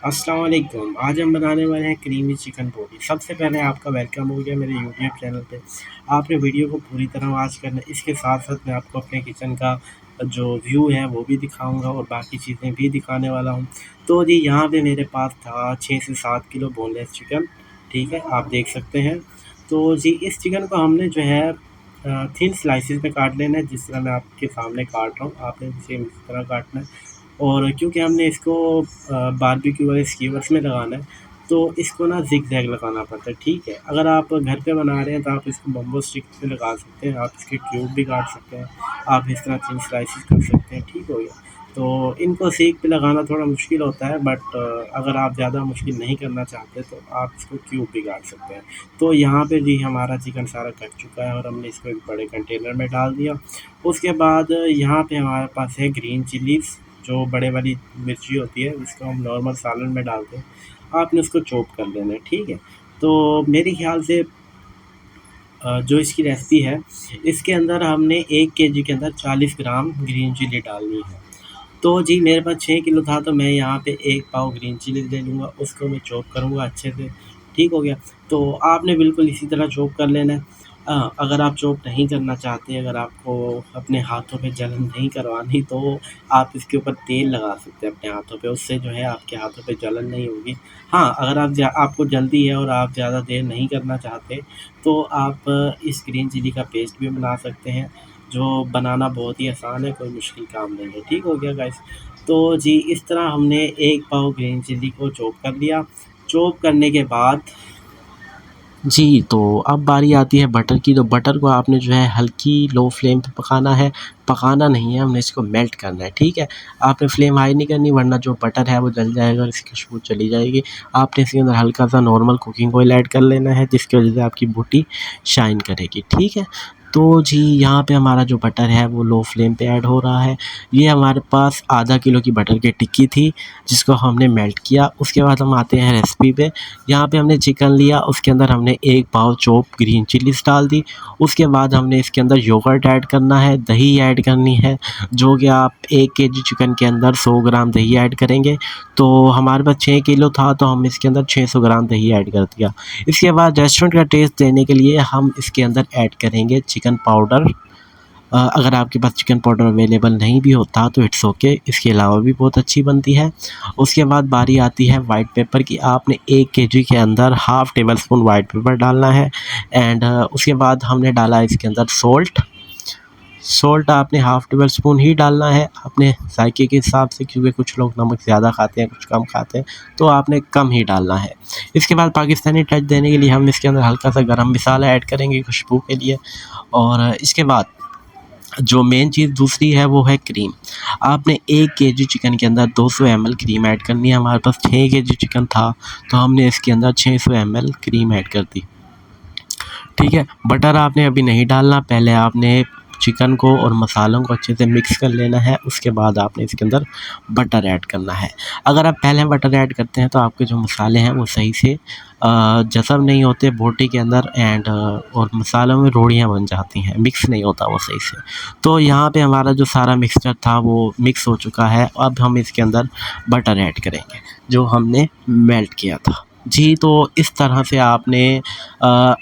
अस्सलाम वालेकुम। आज हम बनाने वाले हैं क्रीमी चिकन बोटी। सबसे पहले आपका वेलकम हो गया मेरे यूट्यूब चैनल पे। आपने वीडियो को पूरी तरह वॉच करना है। इसके साथ-साथ मैं आपको अपने किचन का जो व्यू है वो भी दिखाऊँगा और बाकी चीज़ें भी दिखाने वाला हूँ। तो जी यहाँ पे मेरे पास था 6 से 7 किलो बोनलेस चिकन, ठीक है? आप देख सकते हैं। तो जी इस चिकन को हमने जो है थिन स्लाइसेस में काट लेना है, जिस तरह मैं आपके सामने काट रहा हूँ, आपने भी सेम इसी तरह काटना है। और क्योंकि हमने इसको बारबेक्यू वाले स्कीवर्स में लगाना है, तो इसको ना ज़िग-ज़ैग लगाना पड़ता है, ठीक है? अगर आप घर पे बना रहे हैं, तो आप इसको बम्बू स्टिक से लगा सकते हैं, आप इसके क्यूब भी काट सकते हैं, आप इस तरह थिन स्लाइसेस कर सकते हैं, ठीक हो गया? तो इनको सीक पे लगाना थोड़ा मुश्किल होता है, बट अगर आप ज़्यादा मुश्किल नहीं करना चाहते, तो आप इसको क्यूब भी काट सकते हैं। तो यहाँ पे जी हमारा चिकन सारा कट चुका है और हमने इसको एक बड़े कंटेनर में डाल दिया। उसके बाद यहाँ पे हमारे पास है ग्रीन चिलीज़, जो बड़े वाली मिर्ची होती है, उसको हम नॉर्मल सालन में डालते हैं। आपने उसको चॉप कर लेना है, ठीक है? तो मेरे ख़्याल से जो इसकी रेसिपी है, इसके अंदर हमने 1 केजी के अंदर 40 ग्राम ग्रीन चिली डालनी है। तो जी मेरे पास 6 किलो था, तो मैं यहाँ पे 1 पाव ग्रीन चिली ले लूँगा, उसको मैं चॉप करूँगा अच्छे से, ठीक हो गया? तो आपने बिल्कुल इसी तरह चॉप कर लेना है। अगर आप चॉप नहीं करना चाहते, अगर आपको अपने हाथों पे जलन नहीं करवानी, तो आप इसके ऊपर तेल लगा सकते हैं अपने हाथों पे, उससे जो है आपके हाथों पे जलन नहीं होगी। हाँ, अगर आपको जल्दी है और आप ज़्यादा देर नहीं करना चाहते, तो आप इस ग्रीन चिली का पेस्ट भी बना सकते हैं, जो बनाना बहुत ही आसान है, कोई मुश्किल काम नहीं है। ठीक हो गया गाइस? तो जी इस तरह हमने 1 पाव ग्रीन चिली को चॉप कर लिया। चॉप करने के बाद जी, तो अब बारी आती है बटर की। तो बटर को आपने जो है हल्की लो फ्लेम पे पकाना है, पकाना नहीं है, हमने इसको मेल्ट करना है, ठीक है? आपने फ्लेम हाई नहीं करनी, वरना जो बटर है वो जल जाएगा और इसकी खुशबू चली जाएगी। आपने इसके अंदर हल्का-सा नॉर्मल कुकिंग ऑयल ऐड कर लेना है, जिसकी वजह से आपकी बोटी शाइन करेगी, ठीक है? तो जी यहाँ पे हमारा जो बटर है वो लो फ्लेम पे ऐड हो रहा है। ये हमारे पास आधा किलो की बटर की टिक्की थी, जिसको हमने मेल्ट किया। उसके बाद हम आते हैं रेसिपी पे। यहाँ पे हमने चिकन लिया, उसके अंदर हमने 1 पाव चॉप ग्रीन चिलीज़ डाल दी। उसके बाद हमने इसके अंदर योगर्ट ऐड करना है, दही ऐड करनी है, जो कि आप 1 केजी चिकन के अंदर 100 ग्राम दही ऐड करेंगे। तो हमारे पास 6 किलो था, तो हम इसके अंदर 600 ग्राम दही ऐड कर दिया। इसके बाद रेस्टोरेंट का टेस्ट देने के लिए हम इसके अंदर ऐड करेंगे चिकन पाउडर। अगर आपके पास चिकन पाउडर अवेलेबल नहीं भी होता तो इट्स ओके, इसके अलावा भी बहुत अच्छी बनती है। उसके बाद बारी आती है वाइट पेपर की। आपने 1 केजी के अंदर half table spoon white paper डालना है एंड उसके बाद हमने डाला इसके अंदर सॉल्ट। सॉल्ट आपने हाफ़ टेबल स्पून ही डालना है अपने जायके के हिसाब से, क्योंकि कुछ लोग नमक ज़्यादा खाते हैं, कुछ कम खाते हैं, तो आपने कम ही डालना है। इसके बाद पाकिस्तानी टच देने के लिए हम इसके अंदर हल्का-सा गरम मसाला ऐड करेंगे खुशबू के लिए। और इसके बाद जो मेन चीज़ दूसरी है वो है क्रीम। आपने 1 केजी चिकन के अंदर 200 एमएल क्रीम ऐड करनी है। हमारे पास 6 केजी चिकन था, तो हमने इसके अंदर 600 एमएल क्रीम ऐड कर दी। ठीक है, बटर आपने अभी नहीं डालना, पहले आपने चिकन को और मसालों को अच्छे से मिक्स कर लेना है, उसके बाद आपने इसके अंदर बटर ऐड करना है। अगर आप पहले बटर ऐड करते हैं तो आपके जो मसाले हैं वो सही से जज़ब नहीं होते बोटी के अंदर एंड और मसालों में रोड़ियाँ बन जाती हैं, मिक्स नहीं होता वो सही से। तो यहाँ पे हमारा जो सारा मिक्सचर था वो मिक्स हो चुका है, अब हम इसके अंदर बटर ऐड करेंगे, जो हमने मेल्ट किया था। जी, तो इस तरह से आपने अ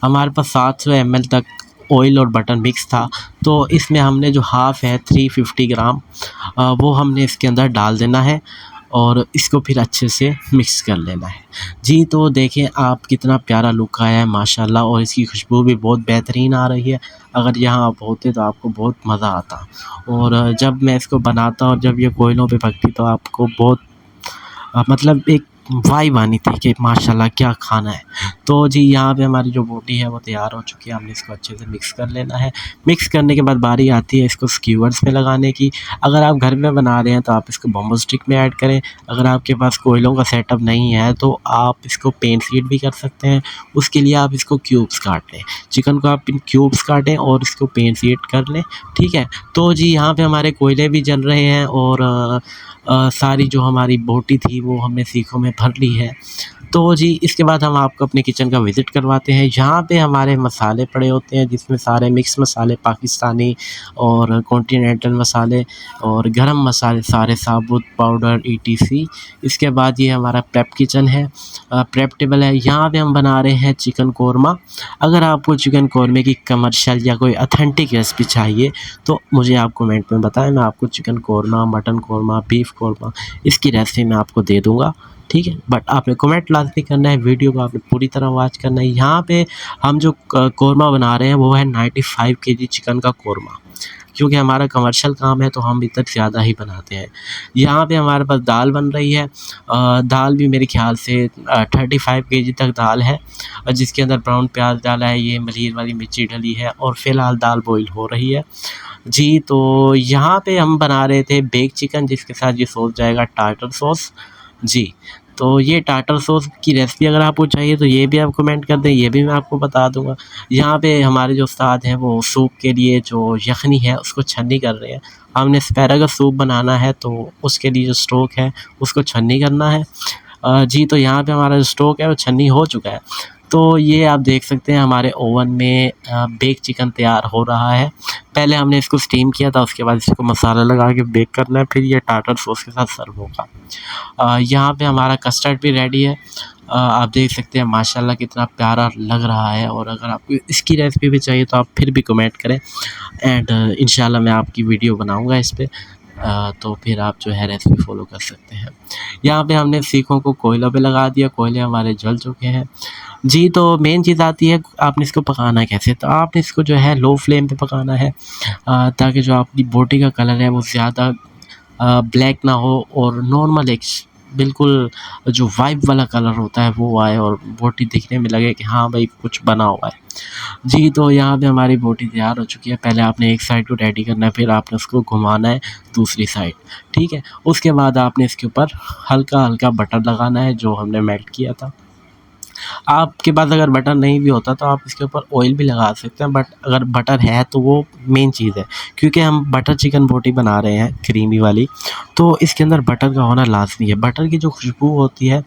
हमारे पास 700 एमएल तक ऑयल और बटर मिक्स था, तो इसमें हमने जो हाफ़ है 350 ग्राम वो हमने इसके अंदर डाल देना है और इसको फिर अच्छे से मिक्स कर लेना है। जी, तो देखें आप कितना प्यारा लुक आया है माशाल्लाह, और इसकी खुशबू भी बहुत बेहतरीन आ रही है। अगर यहाँ आप होते तो आपको बहुत मज़ा आता। और जब मैं इसको बनाता और जब ये कोयलों पे पकती तो आपको बहुत मतलब एक वाइब आनी थी कि माशाल्लाह क्या खाना है। तो जी यहाँ पे हमारी जो बोटी है वो तैयार हो चुकी है, हमने इसको अच्छे से मिक्स कर लेना है। मिक्स करने के बाद बारी आती है इसको स्क्यूवर्स में लगाने की। अगर आप घर में बना रहे हैं तो आप इसको बम्बू स्टिक में ऐड करें। अगर आपके पास कोयलों का सेटअप नहीं है तो आप इसको पेन सीड भी कर सकते हैं। उसके लिए आप इसको क्यूब्स काट लें, चिकन को आप इन क्यूब्स काटें और इसको पेन सीड कर लें, ठीक है। तो जी यहाँ पे हमारे कोयले भी जल रहे हैं और सारी जो हमारी बोटी थी वो हमने सीखों में भर ली है। तो जी इसके बाद हम आपको अपने किचन का विज़िट करवाते हैं। यहाँ पे हमारे मसाले पड़े होते हैं जिसमें सारे मिक्स मसाले पाकिस्तानी और कॉन्टिनेंटल मसाले और गरम मसाले सारे साबुत पाउडर ईटीसी। इसके बाद ये हमारा प्रेप किचन है, प्रेप टेबल है। यहाँ पे हम बना रहे हैं चिकन कोरमा। अगर आपको चिकन कोरमे की कमर्शियल या कोई ऑथेंटिक रेसिपी चाहिए तो मुझे आप कमेंट में बताएं, मैं आपको chicken korma, mutton korma, beef korma इसकी रेसिपी मैं आपको दे दूँगा, ठीक है। बट आपने कमेंट लाज़मी करना है, वीडियो को आपने पूरी तरह वॉच करना है। यहाँ पे हम जो कोरमा बना रहे हैं वो है 95 केजी चिकन का कोरमा, क्योंकि हमारा कमर्शियल काम है तो हम इतना ज़्यादा ही बनाते हैं। यहाँ पे हमारे पास दाल बन रही है, दाल भी मेरे ख़्याल से 35 केजी तक दाल है, जिसके अंदर ब्राउन प्याज डाला है, ये मरीर वाली मिर्ची डली है और फ़िलहाल दाल बॉईल हो रही है। जी, तो यहाँ पे हम बना रहे थे बेक चिकन, जिसके साथ ये सॉस जाएगा टार्टर सॉस। जी, तो ये टार्टर सॉस की रेसिपी अगर आपको चाहिए तो ये भी आप कमेंट कर दें, ये भी मैं आपको बता दूँगा। यहाँ पे हमारे जो उस्ताद हैं वो सूप के लिए जो यखनी है उसको छन्नी कर रहे हैं। हमने एस्पैरागस सूप बनाना है तो उसके लिए जो स्टॉक है उसको छन्नी करना है। जी, तो यहाँ पे हमारा जो स्टॉक है वो छन्नी हो चुका है। तो ये आप देख सकते हैं हमारे ओवन में बेक चिकन तैयार हो रहा है। पहले हमने इसको स्टीम किया था, उसके बाद इसको मसाला लगा के बेक करना है, फिर ये टार्टर सॉस के साथ सर्व होगा। यहाँ पे हमारा कस्टर्ड भी रेडी है। आप देख सकते हैं माशाल्लाह कितना प्यारा लग रहा है। और अगर आपको इसकी रेसिपी भी चाहिए तो आप फिर भी कमेंट करें एंड इंशाल्लाह मैं आपकी वीडियो बनाऊँगा इस पे। तो फिर आप जो है रेसिपी फ़ॉलो कर सकते हैं। यहाँ पे हमने सीखों को कोयलों पे लगा दिया, कोयले हमारे जल चुके हैं। जी, तो मेन चीज़ आती है आपने इसको पकाना कैसे? तो आपने इसको जो है लो फ्लेम पे पकाना है, ताकि जो आपकी बोटी का कलर है वो ज़्यादा ब्लैक ना हो और नॉर्मल एक बिल्कुल जो वाइट वाला कलर होता है वो आए और बोटी दिखने में लगे कि हाँ भाई कुछ बना हुआ है। जी, तो यहाँ पे हमारी बोटी तैयार हो चुकी है। पहले आपने एक साइड को रेडी करना है, फिर आपने उसको घुमाना है दूसरी साइड, ठीक है। उसके बाद आपने इसके ऊपर हल्का-हल्का बटर लगाना है जो हमने मेल्ट किया था। आपके पास अगर बटर नहीं भी होता तो आप इसके ऊपर ऑयल भी लगा सकते हैं, बट अगर बटर है तो वो मेन चीज़ है, क्योंकि हम बटर चिकन बोटी बना रहे हैं क्रीमी वाली, तो इसके अंदर बटर का होना लाज़मी है। बटर की जो खुशबू होती है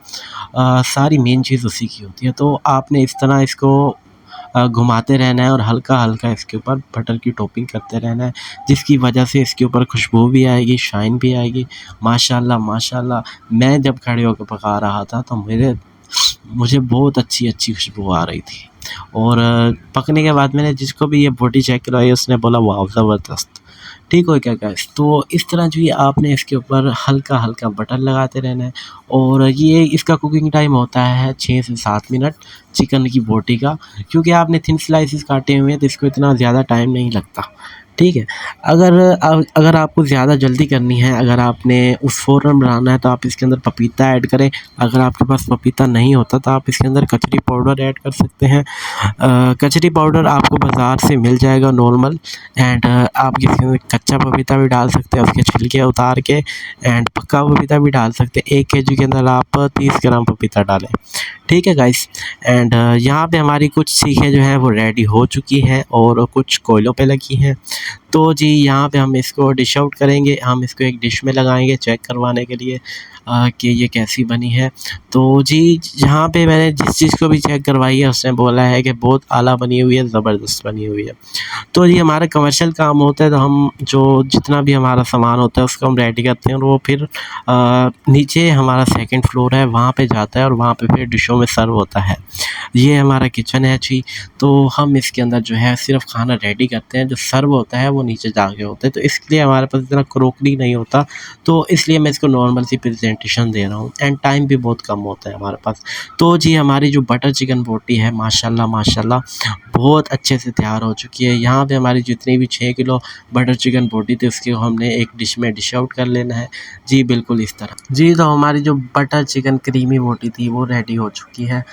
सारी मेन चीज़ उसी की होती है। तो आपने इस तरह इसको घुमाते रहना है और हल्का-हल्का इसके ऊपर बटर की टॉपिंग करते रहना है, जिसकी वजह से इसके ऊपर खुशबू भी आएगी, शाइन भी आएगी। माशाल्लाह, माशाल्लाह, मैं जब खड़े होके पका रहा था तो मुझे बहुत अच्छी खुशबू आ रही थी। और पकने के बाद मैंने जिसको भी ये बोटी चेक करवाई उसने बोला वाह ज़बरदस्त, ठीक हो क्या गाइस। तो इस तरह जो ये आपने इसके ऊपर हल्का-हल्का बटर लगाते रहना है। और ये इसका कुकिंग टाइम होता है 6 से 7 मिनट चिकन की बोटी का, क्योंकि आपने थिन स्लाइसेस काटे हुए हैं तो इसको इतना ज़्यादा टाइम नहीं लगता, ठीक है। अगर आपको ज़्यादा जल्दी करनी है, अगर आपने उस फ़ौरन बनाना है तो आप इसके अंदर पपीता ऐड करें। अगर आपके पास पपीता नहीं होता तो आप इसके अंदर कचरी पाउडर ऐड कर सकते हैं। कचरी पाउडर आपको बाज़ार से मिल जाएगा नॉर्मल। एंड आप इसके अंदर कच्चा पपीता भी डाल सकते हैं, उसके छिलके उतार के, एंड पक्का पपीता भी डाल सकते हैं। 1 केजी के अंदर आप 30 ग्राम पपीता डालें, ठीक है गाइस। एंड यहाँ पे हमारी कुछ सीखें जो हैं वो रेडी हो चुकी हैं और कुछ कोयलों पे लगी हैं। तो जी यहाँ पे हम इसको डिश आउट करेंगे, हम इसको एक डिश में लगाएंगे चेक करवाने के लिए कि ये कैसी बनी है। तो जी यहाँ पे मैंने जिस चीज़ को भी चेक करवाई है उसने बोला है कि बहुत आला बनी हुई है, ज़बरदस्त बनी हुई है। तो ये हमारा कमर्शियल काम होता है, तो हम जो जितना भी हमारा सामान होता है उसको हम रेडी करते हैं और वो फिर नीचे हमारा सेकंड फ्लोर है वहाँ पे जाता है और वहाँ पे फिर डिशों में सर्व होता है। ये हमारा किचन है जी। तो हम इसके अंदर जो है सिर्फ खाना रेडी करते हैं, जो सर्व होता है वो नीचे जाके होता है। तो इसलिए हमारे पास इतना क्रॉकरी नहीं होता, तो इसलिए मैं इसको नॉर्मल सी प्रेजेंटेशन दे रहा हूँ एंड टाइम भी बहुत कम होता है हमारे पास। तो जी हमारी जो बटर चिकन बोटी है माशाल्लाह माशाल्लाह बहुत अच्छे से तैयार हो चुकी है। यहाँ पे हमारी जितनी भी 6 किलो बटर चिकन बोटी थी उसको हमने एक डिश में डिश आउट कर लेना है जी, बिल्कुल इस तरह। जी, तो हमारी जो बटर चिकन क्रीमी बोटी थी वो रेडी हो चुकी है।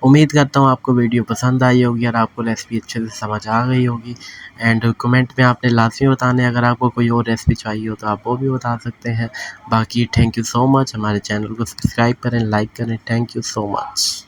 उम्मीद करता हूँ आपको वीडियो पसंद आई होगी और आपको रेसिपी अच्छे से समझ आ गई होगी। एंड कमेंट में आपने लाज़मी बताना है, अगर आपको कोई और रेसिपी चाहिए हो तो आप वो भी बता सकते हैं। बाकी थैंक यू सो मच, हमारे चैनल को सब्सक्राइब करें, लाइक करें। Thank you so much.